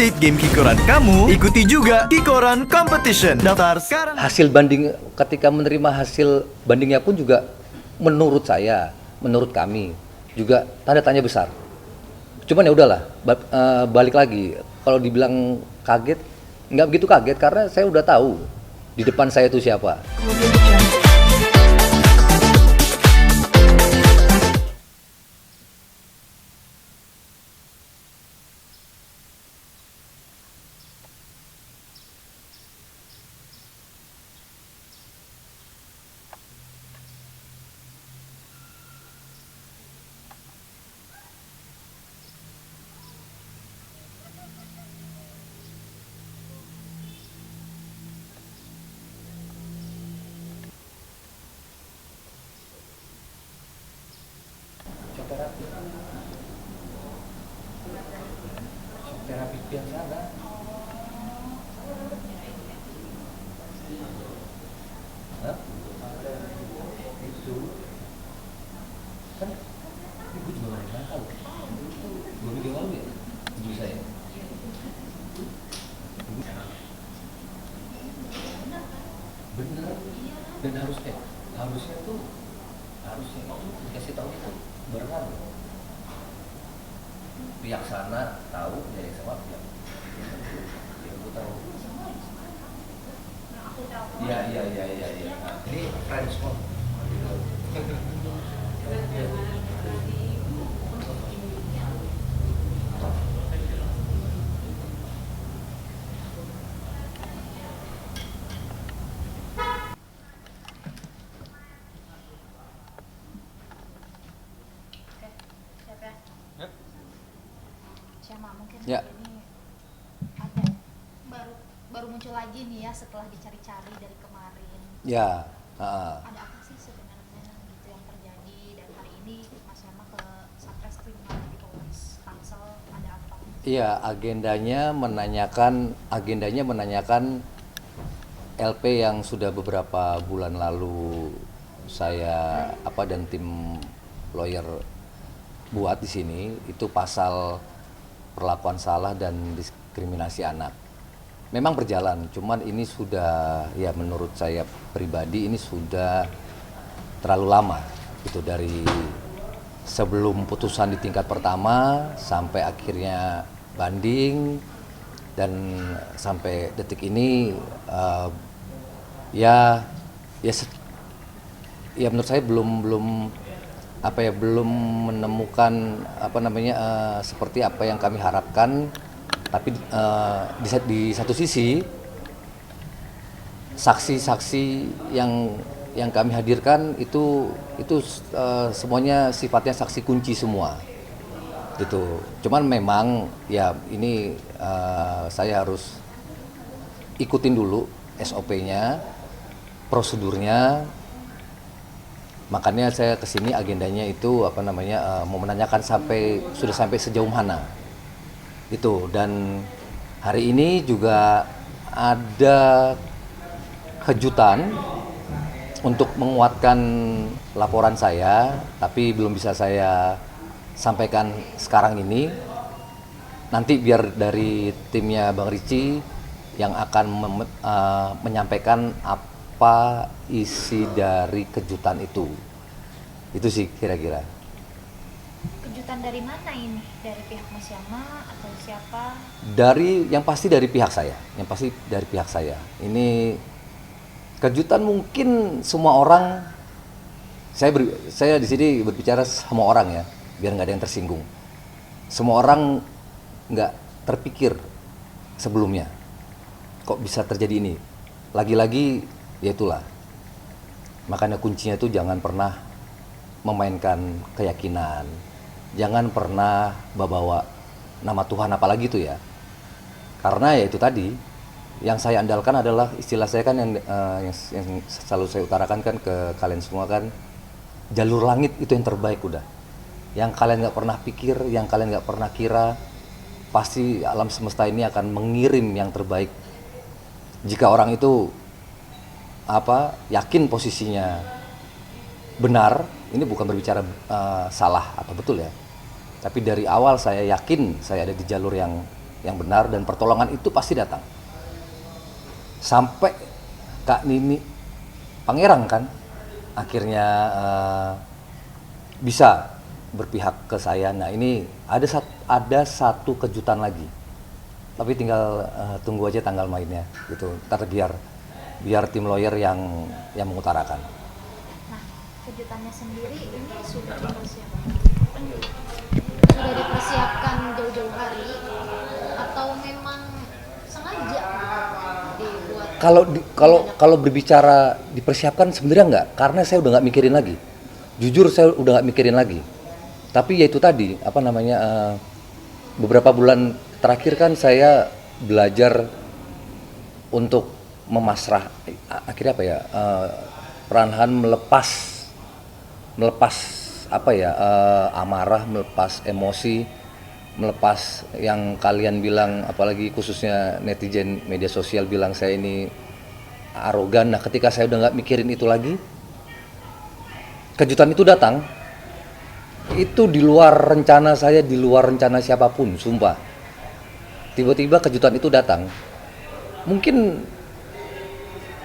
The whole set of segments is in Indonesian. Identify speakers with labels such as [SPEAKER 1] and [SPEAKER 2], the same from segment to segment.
[SPEAKER 1] update game Kikoran kamu, ikuti juga Kikoran Competition. Daftar sekarang.
[SPEAKER 2] Hasil banding, ketika menerima hasil bandingnya pun juga menurut saya, menurut kami juga tanda tanya besar. Cuman ya udahlah, balik lagi. Kalau dibilang kaget, nggak begitu kaget karena saya udah tahu di depan saya itu siapa. Terapi biasa kan? Hah? Itu kan ibu juga nggak tahu. 2 minggu yang lalu ya, ibu saya. Bener. Dan harusnya tuh dikasih tahu itu barengan. Pihak sana tahu dari sama pihak aku tahu. Iya. Ini friends semua.
[SPEAKER 3] Mungkin
[SPEAKER 2] Ya.
[SPEAKER 3] ini ada baru muncul lagi nih ya setelah dicari-cari dari kemarin.
[SPEAKER 2] Ya.
[SPEAKER 3] Ada apa sih sebenarnya gitu yang terjadi, dan hari ini Mas Yama ke Satreskrim di Polres Tangsel, ada apa?
[SPEAKER 2] Iya, agendanya menanyakan LP yang sudah beberapa bulan lalu saya dan tim lawyer buat di sini, itu pasal perlakuan salah dan diskriminasi anak. Memang berjalan, cuman ini sudah, ya menurut saya pribadi ini sudah terlalu lama. Itu dari sebelum putusan di tingkat pertama sampai akhirnya banding, dan sampai detik ini ya menurut saya belum menemukan seperti apa yang kami harapkan. Tapi di satu sisi saksi-saksi yang kami hadirkan itu semuanya sifatnya saksi kunci semua gitu. Cuman memang ya ini saya harus ikutin dulu SOP-nya, prosedurnya. Makanya saya kesini agendanya itu mau menanyakan sudah sampai sejauh mana itu. Dan hari ini juga ada kejutan untuk menguatkan laporan saya, tapi belum bisa saya sampaikan sekarang ini. Nanti biar dari timnya Bang Ricci yang akan menyampaikan apa isi dari kejutan itu sih kira-kira.
[SPEAKER 3] Kejutan dari mana ini? Dari pihak Mas Yama atau siapa?
[SPEAKER 2] Yang pasti dari pihak saya. Ini kejutan mungkin semua orang. Saya di sini berbicara sama orang ya, biar nggak ada yang tersinggung. Semua orang nggak terpikir sebelumnya kok bisa terjadi ini. Lagi-lagi ya itulah. Makanya kuncinya itu jangan pernah memainkan keyakinan. Jangan pernah bawa nama Tuhan, apalagi itu ya. Karena ya itu tadi, yang saya andalkan adalah istilah saya kan yang selalu saya utarakan kan ke kalian semua kan, jalur langit itu yang terbaik udah. Yang kalian nggak pernah pikir, yang kalian nggak pernah kira, pasti alam semesta ini akan mengirim yang terbaik. Jika orang itu yakin posisinya benar, ini bukan berbicara salah atau betul ya. Tapi dari awal saya yakin saya ada di jalur yang yang benar, dan pertolongan itu pasti datang. Sampai Kak Nini Pangerang kan akhirnya bisa berpihak ke saya. Nah ini ada satu kejutan lagi, tapi tinggal tunggu aja tanggal mainnya gitu. Ntar biar tim lawyer yang mengutarakan.
[SPEAKER 3] Nah, kejutannya sendiri ini sudah dipersiapkan jauh-jauh hari atau memang sengaja dibuat?
[SPEAKER 2] Kalau berbicara dipersiapkan sebenarnya enggak, karena saya udah nggak mikirin lagi. Jujur saya udah nggak mikirin lagi. Tapi ya itu tadi beberapa bulan terakhir kan saya belajar untuk memasrah, akhirnya perlahan melepas amarah, melepas emosi, melepas yang kalian bilang, apalagi khususnya netizen media sosial bilang saya ini arogan. Nah ketika saya udah nggak mikirin itu lagi, kejutan itu datang. Itu di luar rencana saya, di luar rencana siapapun, sumpah. Tiba-tiba kejutan itu datang. Mungkin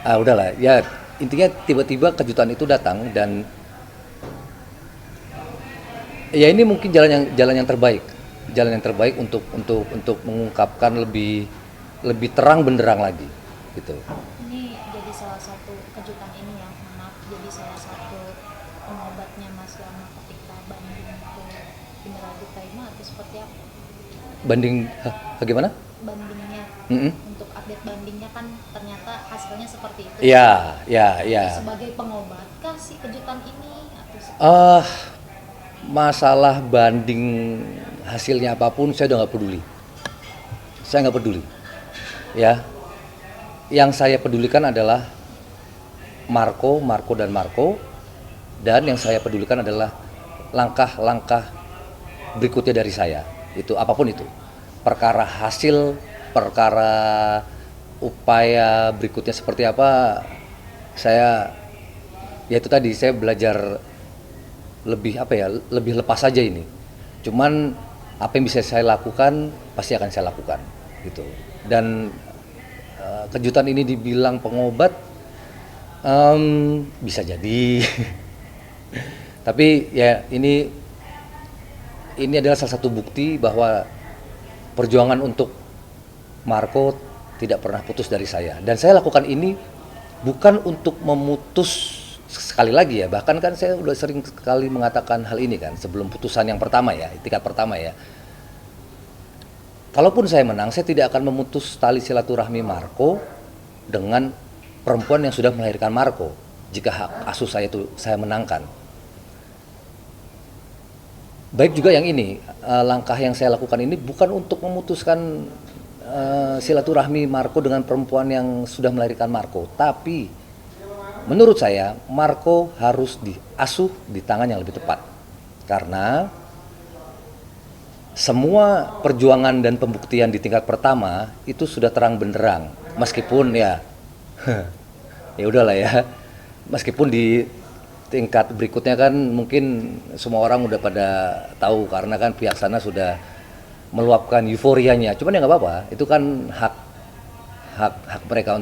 [SPEAKER 2] udahlah ya, intinya tiba-tiba kejutan itu datang, dan ya ini mungkin jalan yang terbaik untuk mengungkapkan lebih terang benderang lagi gitu.
[SPEAKER 3] Ini jadi salah satu kejutan ini ya, maaf, jadi salah satu pengobatnya Mas Lama ketika banding ke beneran diterima atau seperti apa?
[SPEAKER 2] Banding bagaimana?
[SPEAKER 3] Bandingnya, untuk update bandingnya kan ternyata hasilnya seperti itu.
[SPEAKER 2] Ya.
[SPEAKER 3] Sebagai pengobat kah si kejutan ini atau
[SPEAKER 2] Masalah banding hasilnya apapun saya udah nggak peduli. Saya nggak peduli. Ya, yang saya pedulikan adalah Marco, dan yang saya pedulikan adalah langkah-langkah berikutnya dari saya. Itu apapun itu. Perkara hasil, perkara upaya berikutnya seperti apa, ya itu tadi, saya belajar lebih lepas saja ini. Cuman apa yang bisa saya lakukan pasti akan saya lakukan gitu. Dan kejutan ini dibilang pengobat, bisa jadi. Tapi ya ini adalah salah satu bukti bahwa perjuangan untuk Marco tidak pernah putus dari saya. Dan saya lakukan ini bukan untuk memutus, sekali lagi ya, bahkan kan saya udah sering sekali mengatakan hal ini kan sebelum putusan yang pertama ya, tingkat pertama ya. Kalaupun saya menang, saya tidak akan memutus tali silaturahmi Marco dengan perempuan yang sudah melahirkan Marco jika hak asuh saya itu saya menangkan. Baik juga yang ini, langkah yang saya lakukan ini bukan untuk memutuskan silaturahmi Marco dengan perempuan yang sudah melahirkan Marco, tapi menurut saya Marco harus diasuh di tangan yang lebih tepat, karena semua perjuangan dan pembuktian di tingkat pertama itu sudah terang benderang, meskipun ya ya udahlah ya, meskipun di tingkat berikutnya kan mungkin semua orang udah pada tahu karena kan pihak sana sudah meluapkan euforianya. Cuman ya nggak apa-apa, itu kan hak mereka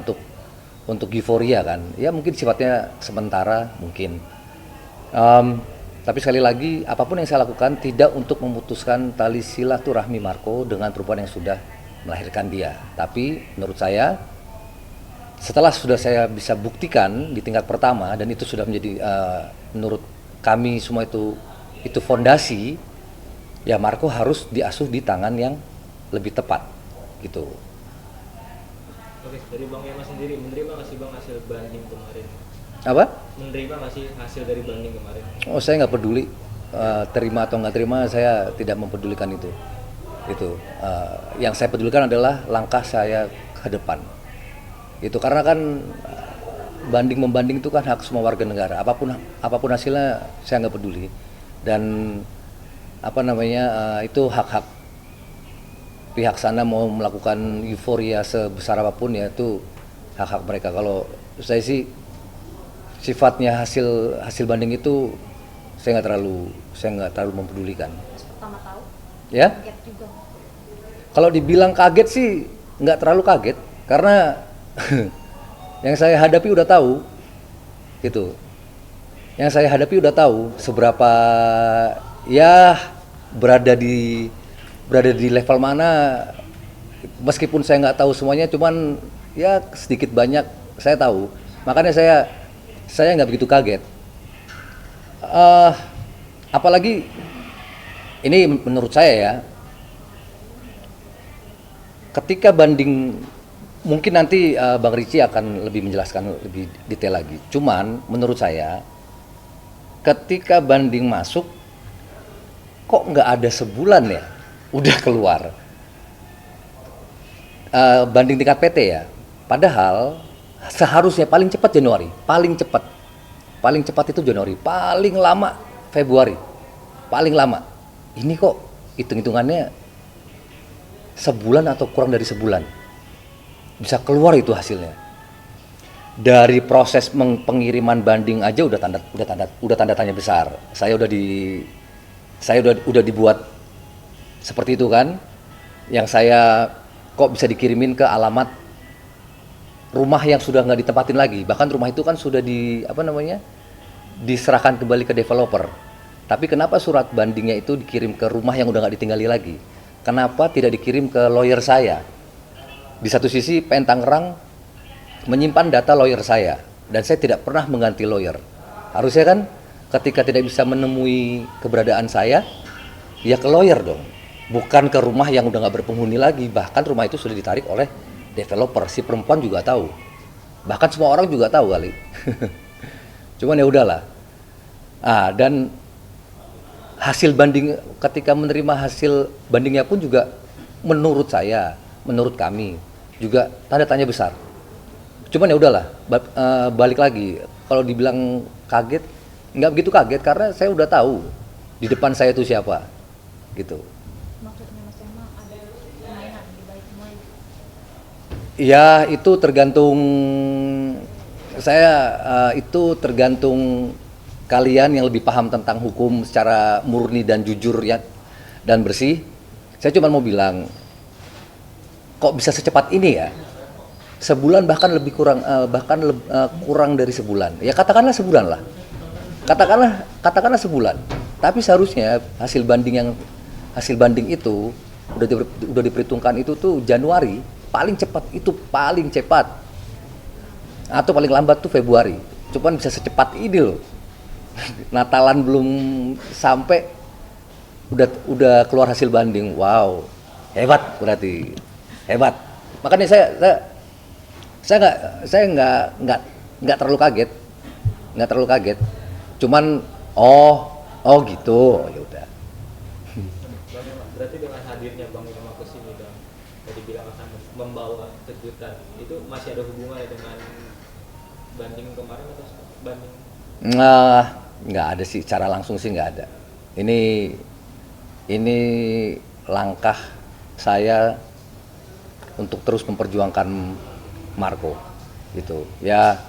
[SPEAKER 2] untuk euforia kan. Ya mungkin sifatnya sementara mungkin. Tapi sekali lagi, apapun yang saya lakukan tidak untuk memutuskan tali silaturahmi Marco dengan perempuan yang sudah melahirkan dia. Tapi menurut saya, setelah sudah saya bisa buktikan di tingkat pertama, dan itu sudah menjadi menurut kami semua itu fondasi, ya Marco harus diasuh di tangan yang lebih tepat gitu.
[SPEAKER 4] Oke, dari Bang Yama sendiri, menerima nggak sih Bang hasil banding kemarin?
[SPEAKER 2] Apa?
[SPEAKER 4] Menerima nggak sih hasil dari banding kemarin?
[SPEAKER 2] Oh, saya nggak peduli terima atau nggak terima, saya tidak mempedulikan itu. Yang saya pedulikan adalah langkah saya ke depan. Itu karena kan banding membanding itu kan hak semua warga negara. Apapun hasilnya saya nggak peduli. Dan itu hak-hak pihak sana mau melakukan euforia sebesar apapun, ya itu hak-hak mereka. Kalau saya sih sifatnya hasil banding itu saya nggak terlalu mempedulikan.
[SPEAKER 3] Pertama tahu?
[SPEAKER 2] Ya?
[SPEAKER 3] Kaget juga.
[SPEAKER 2] Kalau dibilang kaget sih nggak terlalu kaget karena yang saya hadapi udah tahu gitu. Yang saya hadapi udah tahu seberapa ya berada di level mana, meskipun saya nggak tahu semuanya, cuman ya sedikit banyak saya tahu. Makanya saya nggak begitu kaget. Apalagi ini menurut saya ya, ketika banding, mungkin nanti Bang Ricci akan lebih menjelaskan lebih detail lagi. Cuman menurut saya, ketika banding masuk, kok nggak ada sebulan ya, udah keluar. Banding tingkat PT ya. Padahal seharusnya paling cepat Januari, paling cepat itu Januari, paling lama Februari, paling lama. Ini kok hitung-hitungannya sebulan atau kurang dari sebulan bisa keluar itu hasilnya. Dari proses pengiriman banding aja udah tanda tanya besar. Saya udah dibuat seperti itu kan. Yang saya kok bisa dikirimin ke alamat rumah yang sudah nggak ditempatin lagi. Bahkan rumah itu kan sudah diserahkan kembali ke developer. Tapi kenapa surat bandingnya itu dikirim ke rumah yang udah nggak ditinggali lagi? Kenapa tidak dikirim ke lawyer saya? Di satu sisi PN Tangerang menyimpan data lawyer saya, dan saya tidak pernah mengganti lawyer. Harusnya kan ketika tidak bisa menemui keberadaan saya, ya ke lawyer dong. Bukan ke rumah yang udah nggak berpenghuni lagi. Bahkan rumah itu sudah ditarik oleh developer. Si perempuan juga tahu. Bahkan semua orang juga tahu kali. Cuman ya udahlah. Dan hasil banding, ketika menerima hasil bandingnya pun juga menurut saya, menurut kami juga tanda tanya besar. Cuman ya udahlah, balik lagi. Kalau dibilang kaget, nggak begitu kaget karena saya udah tahu di depan saya itu siapa, gitu.
[SPEAKER 3] Maksudnya Mas Yama ada permainan di balik pemain?
[SPEAKER 2] Ya itu tergantung saya, itu tergantung kalian yang lebih paham tentang hukum secara murni dan jujur ya, dan bersih. Saya cuma mau bilang, kok bisa secepat ini ya? Sebulan bahkan lebih kurang, kurang dari sebulan. Ya katakanlah sebulan lah. Katakanlah sebulan. Tapi seharusnya hasil banding itu udah diperhitungkan itu tuh Januari, paling cepat atau paling lambat tuh Februari. Cuman bisa secepat ini loh. Natalan belum sampai udah keluar hasil banding. Wow, hebat berarti, hebat. Makanya saya nggak terlalu kaget. Cuman oh gitu, ya udah.
[SPEAKER 4] Bang Yama, berarti dengan hadirnya Bang Yama ke sini dan tadi bilang akan membawa kejutan, itu masih ada hubungannya dengan banding kemarin atau banding?
[SPEAKER 2] Nggak ada sih, secara langsung sih nggak ada. Ini langkah saya untuk terus memperjuangkan Marco, gitu. Ya,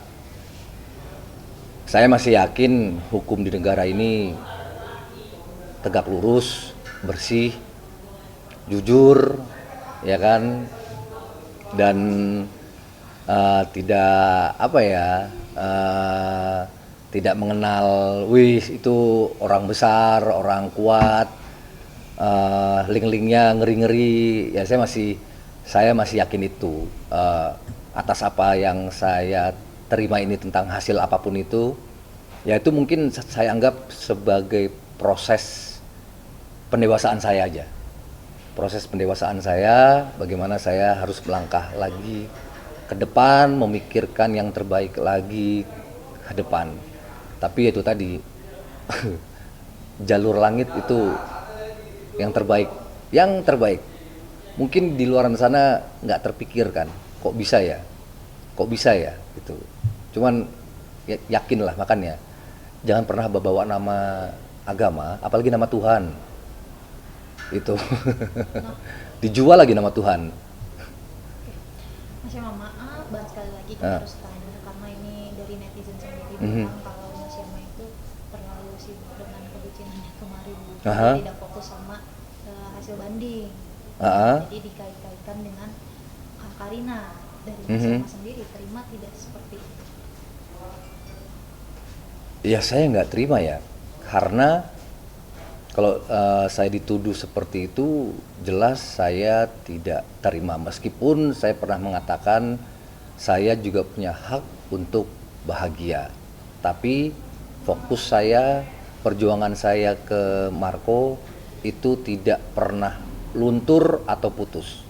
[SPEAKER 2] saya masih yakin hukum di negara ini tegak lurus, bersih, jujur, ya kan, dan tidak mengenal, wih itu orang besar, orang kuat, link-linknya ngeri-ngeri. Ya saya masih yakin itu. Atas apa yang saya terima ini tentang hasil apapun itu, ya itu mungkin saya anggap sebagai proses pendewasaan saya aja. Proses pendewasaan saya, bagaimana saya harus melangkah lagi ke depan, memikirkan yang terbaik lagi ke depan. Tapi itu tadi, jalur langit itu yang terbaik. Mungkin di luar sana nggak terpikirkan, kok bisa ya, gitu. Cuman yakinlah, makanya jangan pernah bawa nama agama, apalagi nama Tuhan. Itu dijual lagi nama Tuhan.
[SPEAKER 3] Mas Yama, maaf banget sekali lagi kita harus tanya karena ini dari netizen sendiri bilang kalau Mas Yama itu terlalu sibuk dengan kebucinannya kemarin, tidak fokus sama hasil banding. Jadi dikait-kaitkan dengan Kak Karina. Dari Mas Rama sendiri terima tidak seperti itu?
[SPEAKER 2] Ya saya nggak terima ya, karena kalau saya dituduh seperti itu, jelas saya tidak terima. Meskipun saya pernah mengatakan saya juga punya hak untuk bahagia. Tapi fokus saya, perjuangan saya ke Marco itu tidak pernah luntur atau putus.